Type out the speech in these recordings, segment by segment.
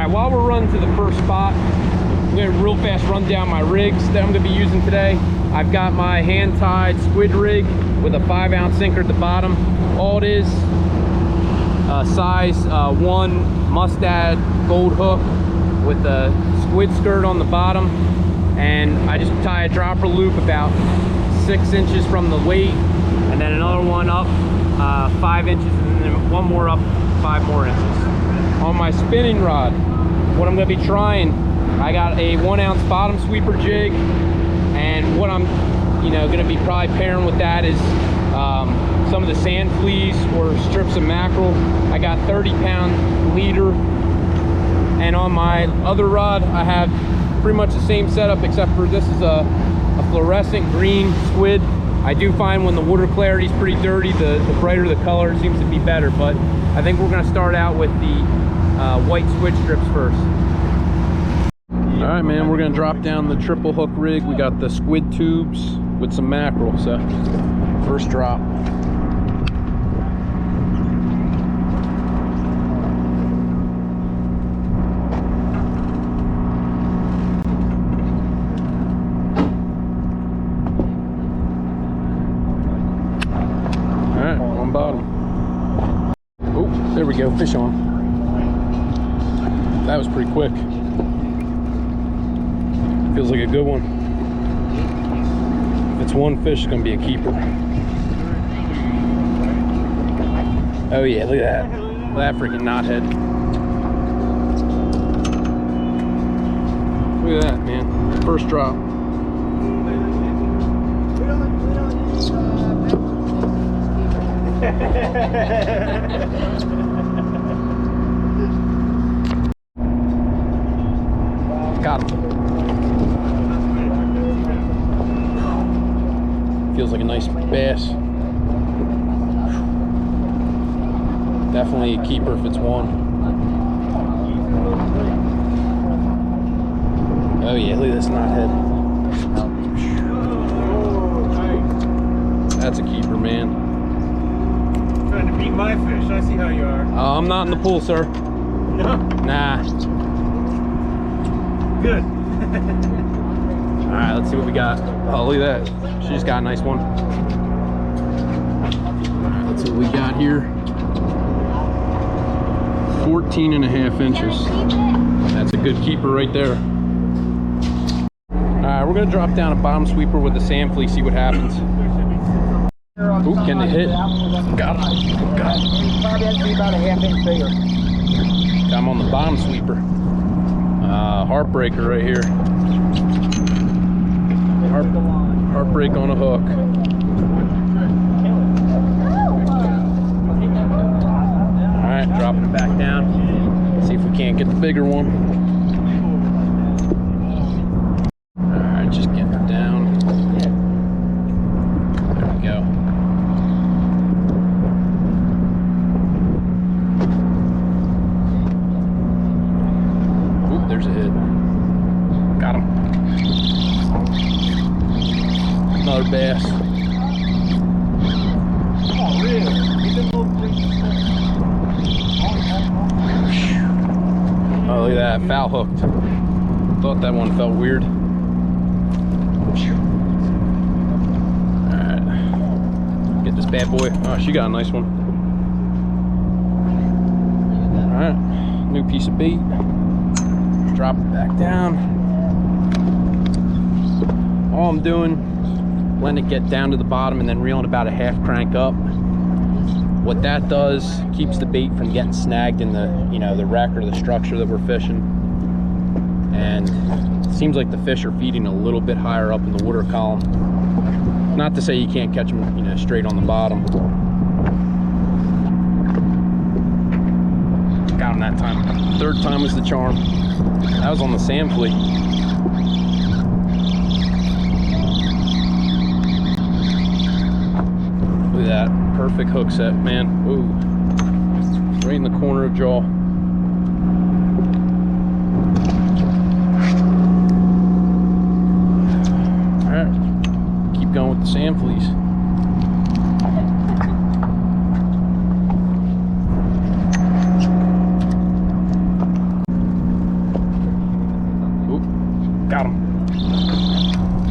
right, while we're running to the first spot, I'm gonna real fast run down my rigs that I'm gonna be using today. I've got my hand-tied squid rig with a 5-ounce sinker at the bottom. All it is, size 1 mustad gold hook with a squid skirt on the bottom, and I just tie a dropper loop about 6 inches from the weight, and then another one up 5 inches, and then one more up 5 more inches. On my spinning rod, what I'm going to be trying, I got a 1-ounce bottom sweeper jig, and what I'm going to be probably pairing with that is some of the sand fleas or strips of mackerel. I got 30-pound leader, and on my other rod I have pretty much the same setup, except for this is a fluorescent green squid. I do find when the water clarity is pretty dirty, the brighter the color seems to be better, but I think we're going to start out with the white squid strips first. All right, man, we're going to drop down the triple hook rig. We got the squid tubes with some mackerel, so first drop. Bottom. Oh, there we go, fish on. That was pretty quick. Feels like a good one. If it's one fish, it's gonna be a keeper. Oh yeah, look at that. Look at that freaking knothead. Look at that, man. First drop. Got him. Feels like a nice bass. Definitely a keeper if it's one. Oh yeah, look at this knothead. That's a keeper, man. Trying to beat my fish. I see how you are. I'm not in the pool, sir. No? Nah. Good. Alright, let's see what we got. Oh, look at that. She just got a nice one. Alright, let's see what we got here. 14.5 inches. That's a good keeper right there. Alright, we're going to drop down a bottom sweeper with a sand flea, see what happens. Ooh, can they hit? Got him. Got him. Probably has to be about a 1/2 inch bigger. Got him on the bottom sweeper. Heartbreaker right here. Heartbreak on a hook. Alright, dropping it back down. See if we can't get the bigger one. Alright, just getting it down. There we go. Oop, there's a hit. Got him. Another bass. Oh, really? Oh, look at that, foul hooked. Thought that one felt weird. Alright. Get this bad boy. Oh, she got a nice one. Alright. New piece of bait. Drop it back down. All I'm doing, letting it get down to the bottom and then reeling about a 1/2 crank up. What that does, keeps the bait from getting snagged in the, the wreck or the structure that we're fishing. And it seems like the fish are feeding a little bit higher up in the water column. Not to say you can't catch them, straight on the bottom. Got him that time. 3rd time was the charm. That was on the sand flea. Look at that. Perfect hook set, man. Ooh. Right in the corner of jaw. Alright. Keep going with the sand fleas.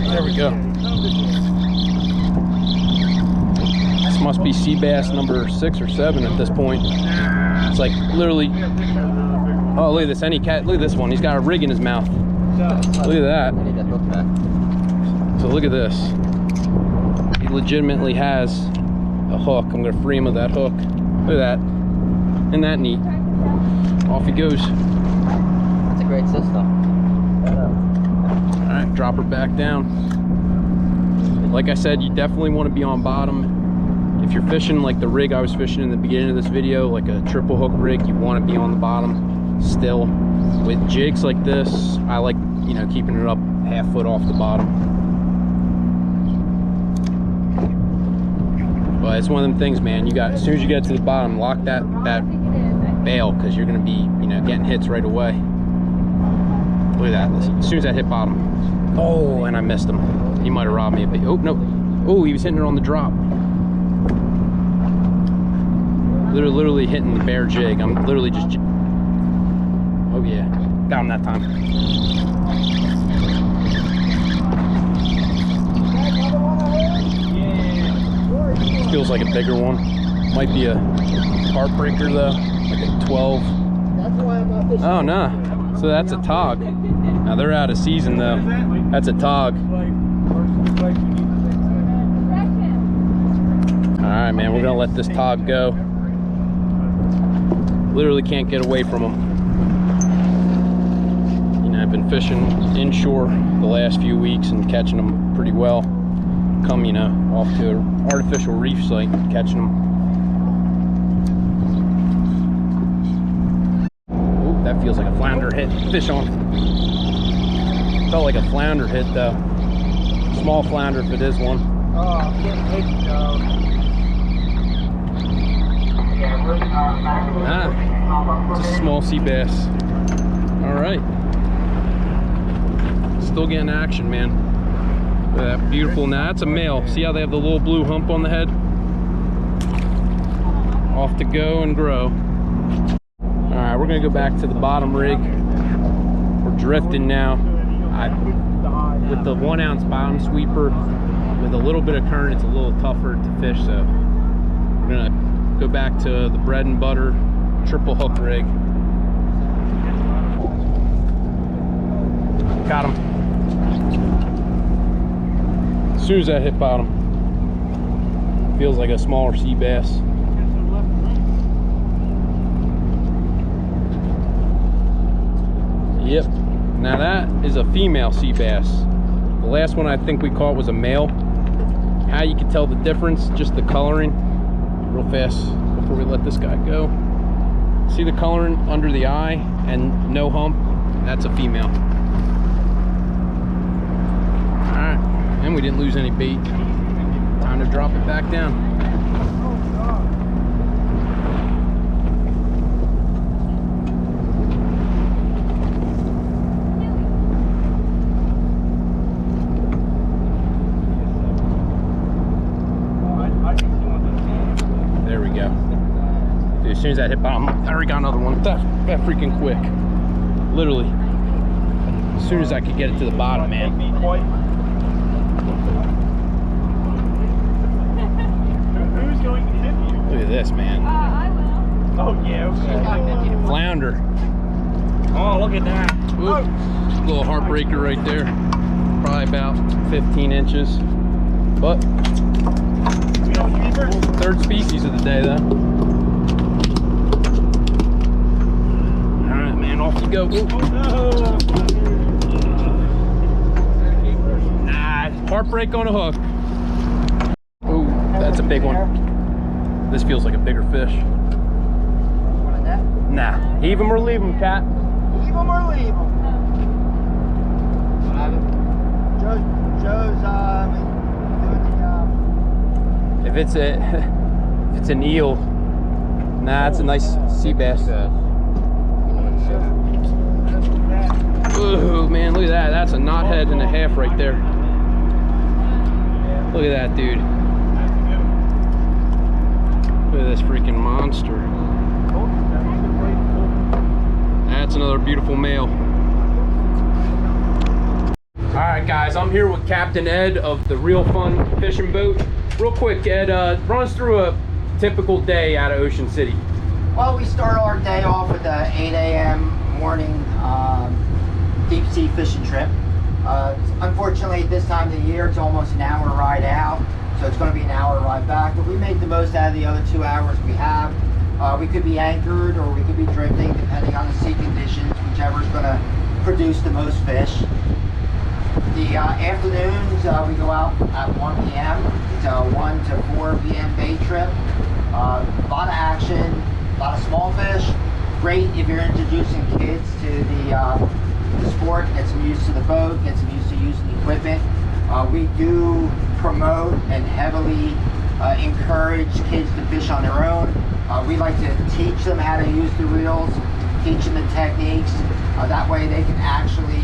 There we go. This must be sea bass number 6 or 7 at this point. It's like literally, oh, look at this, any cat, look at this one. He's got a rig in his mouth. Look at that. I need that hook back. So look at this. He legitimately has a hook. I'm gonna free him with that hook. Look at that. Isn't that neat? Off he goes. That's a great system. All right, drop her back down. Like I said, you definitely want to be on bottom. If you're fishing like the rig I was fishing in the beginning of this video, like a triple hook rig, you want to be on the bottom still. With jigs like this, I like, you know, keeping it up half foot off the bottom. But it's one of them things, man. You got, as soon as you get to the bottom, lock that bail, because you're going to be, you know, getting hits right away. Look at that. As soon as I hit bottom. Oh, and I missed him. He might have robbed me a bit. Oh, no. Oh, he was hitting it on the drop. Literally hitting the bare jig. I'm literally just... Oh, yeah. Got him that time. Feels like a bigger one. Might be a heartbreaker, though. Like a 12. Oh, no. So that's a Tautog. Now they're out of season though. That's a Tautog. Alright, man, we're gonna let this Tautog go. Literally can't get away from them. You know, I've been fishing inshore the last few weeks and catching them pretty well. Come, you know, off to an artificial reef site, catching them. That feels like a flounder hit. Fish on. Felt like a flounder hit though. Small flounder if it is one. Oh, I'm getting hit, Ah, it's a small sea bass. All right. Still getting action, man. Look at that beautiful. Now that's a male. See how they have the little blue hump on the head? Off to go and grow. Alright, we're gonna go back to the bottom rig. We're drifting now. With the 1 ounce bottom sweeper, with a little bit of current, it's a little tougher to fish, so we're gonna go back to the bread and butter triple hook rig. Got him. As soon as that hit bottom, feels like a smaller sea bass. Yep. Now that is a female sea bass. The last one I think we caught was a male. How you can tell the difference, just the coloring. Real fast before we let this guy go. See the coloring under the eye and no hump? That's a female. Alright, and we didn't lose any bait. Time to drop it back down. As soon as that hit bottom, I already got another one. That freaking quick. Literally. As soon as I could get it to the bottom, man. Who's going to tip you? Look at this, man. I will. Oh, yeah, okay. Flounder. Oh, look at that. Oop. Little heartbreaker right there. Probably about 15 inches. But, third species of the day, though. Off you go. Ooh. Oh, no. Nah, heartbreak on a hook. Ooh, that's a big one. This feels like a bigger fish. Want that? Nah, heave him or leave him, Cat. Leave them or leave them. Joe's doing the If it's an eel, nah, it's a nice sea bass. Ooh, man, look at that. That's a knothead and a half right there. Look at that, dude. Look at this freaking monster. That's another beautiful male. All right, guys, I'm here with Captain Ed of the Real Fun Fishing Boat. Real quick, Ed, run us through a typical day out of Ocean City. Well, we start our day off with a 8 a.m. morning deep sea fishing trip. Unfortunately, this time of the year, it's almost an hour ride out, so it's going to be an hour ride back. But we make the most out of the other 2 hours we have. We could be anchored or we could be drifting, depending on the sea conditions, whichever is going to produce the most fish. The afternoons, we go out at 1 p.m. It's a 1 to 4 p.m. bait trip. A lot of action, a lot of small fish. Great if you're introducing kids to the sport, get some used to the boat, get some used to using the equipment. We do promote and heavily encourage kids to fish on their own. We like to teach them how to use the reels, teach them the techniques. That way they can actually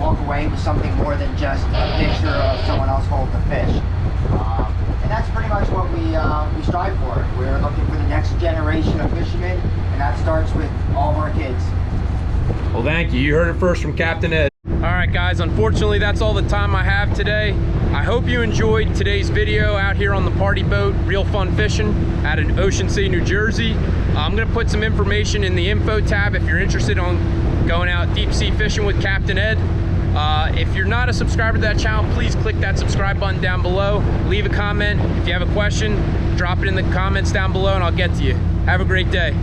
walk away with something more than just a picture of someone else holding the fish. And that's pretty much what we strive for. We're looking for the next generation of fishermen, and that starts with all of our kids. Well, thank you. You heard it first from Captain Ed. All right, guys, unfortunately, that's all the time I have today. I hope you enjoyed today's video out here on the party boat, Real Fun Fishing, out in Ocean City, New Jersey. I'm gonna put some information in the info tab if you're interested on going out deep sea fishing with Captain Ed. If you're not a subscriber to that channel, please click that subscribe button down below. Leave a comment. If you have a question, drop it in the comments down below and I'll get to you. Have a great day.